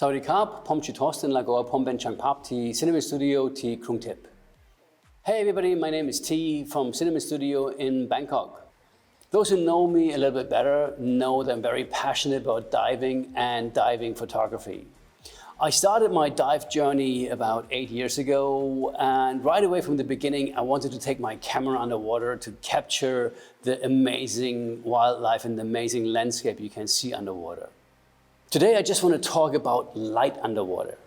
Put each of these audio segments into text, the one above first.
Saudi Krab, Pom Chitosten Lagoa Pom Ben Chang Pap Ti Cinema Studio Ti Krung Tip. Hey everybody, my name is T from Cinema Studio in Bangkok. Those who know me a little bit better know that I'm very passionate about diving and diving photography. I started my dive journey about 8 years ago, and right away from the beginning I wanted to take my camera underwater to capture the amazing wildlife and the amazing landscape you can see underwater. Today I just want to talk about light underwater.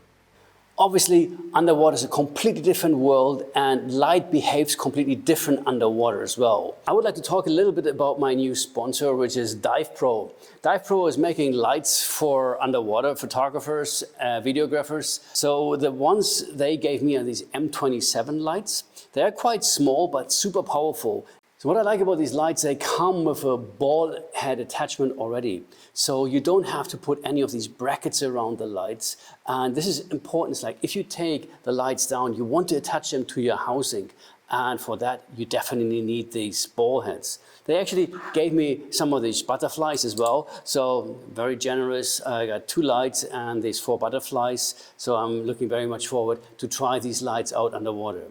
Obviously, underwater is a completely different world and light behaves completely different underwater as well. I would like to talk a little bit about my new sponsor, which is Divepro. Divepro is making lights for underwater photographers, videographers. So the ones they gave me are these M27 lights. They're quite small but super powerful. So what I like about these lights, they come with a ball head attachment already. So you don't have to put any of these brackets around the lights. And this is important. It's like if you take the lights down, you want to attach them to your housing. And for that, you definitely need these ball heads. They actually gave me some of these butterflies as well. So very generous. I got 2 lights and these 4 butterflies. So I'm looking very much forward to try these lights out underwater.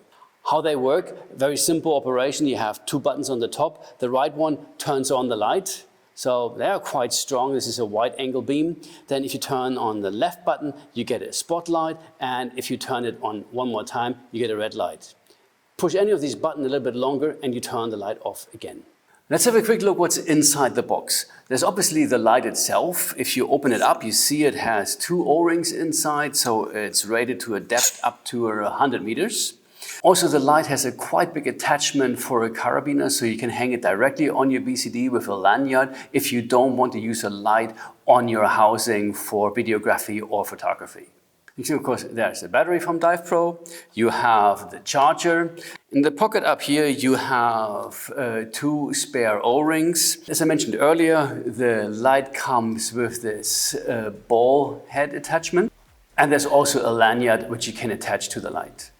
How they work, very simple operation. You have 2 buttons on the top. The right one turns on the light. So they are quite strong. This is a wide angle beam. Then if you turn on the left button, you get a spotlight. And if you turn it on one more time, you get a red light. Push any of these buttons a little bit longer and you turn the light off again. Let's have a quick look what's inside the box. There's obviously the light itself. If you open it up, you see it has 2 O-rings inside. So it's rated to a depth up to 100 meters. Also, the light has a quite big attachment for a carabiner, so you can hang it directly on your BCD with a lanyard if you don't want to use a light on your housing for videography or photography. And of course, there's the battery from Divepro. You have the charger. In the pocket up here, you have 2 spare O-rings. As I mentioned earlier, the light comes with this ball head attachment. And there's also a lanyard which you can attach to the light.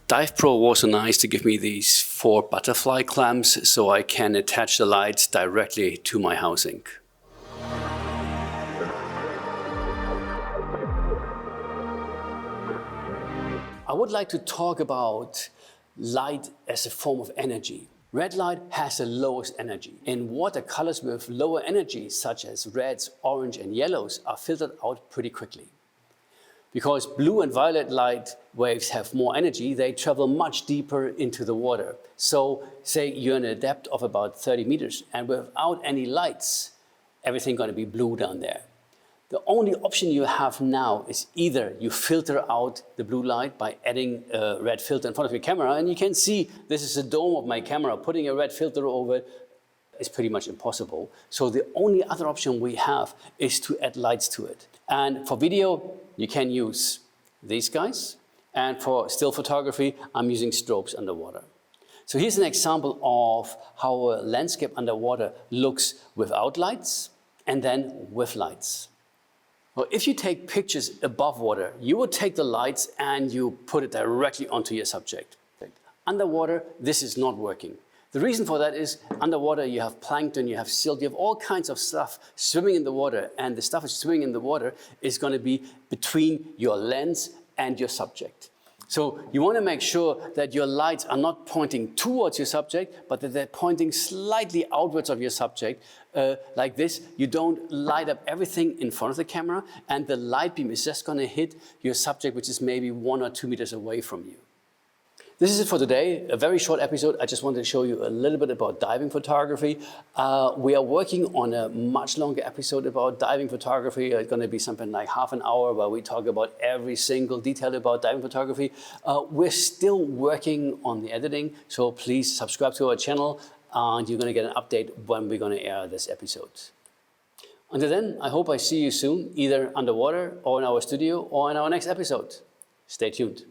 Divepro was so nice to give me these 4 butterfly clamps so I can attach the lights directly to my housing. I would like to talk about light as a form of energy. Red light has the lowest energy. In water, colors with lower energy, such as reds, orange and yellows, are filtered out pretty quickly. Because blue and violet light waves have more energy, they travel much deeper into the water. So say you're in a depth of about 30 meters and without any lights, everything's going to be blue down there. The only option you have now is either you filter out the blue light by adding a red filter in front of your camera, and you can see this is the dome of my camera. Putting a red filter over it is pretty much impossible. So the only other option we have is to add lights to it. And for video, you can use these guys. And for still photography, I'm using strobes underwater. So here's an example of how a landscape underwater looks without lights and then with lights. Well, if you take pictures above water, you would take the lights and you put it directly onto your subject. Underwater, this is not working. The reason for that is underwater you have plankton, you have silt, you have all kinds of stuff swimming in the water, and the stuff that's swimming in the water is going to be between your lens and your subject. So you want to make sure that your lights are not pointing towards your subject, but that they're pointing slightly outwards of your subject. Like this, you don't light up everything in front of the camera, and the light beam is just going to hit your subject, which is maybe 1 or 2 meters away from you. This is it for today, a very short episode. I just wanted to show you a little bit about diving photography. We are working on a much longer episode about diving photography. It's going to be something like half an hour where we talk about every single detail about diving photography. We're still working on the editing, so please subscribe to our channel and you're going to get an update when we're going to air this episode. Until then, I hope I see you soon, either underwater or in our studio or in our next episode. Stay tuned.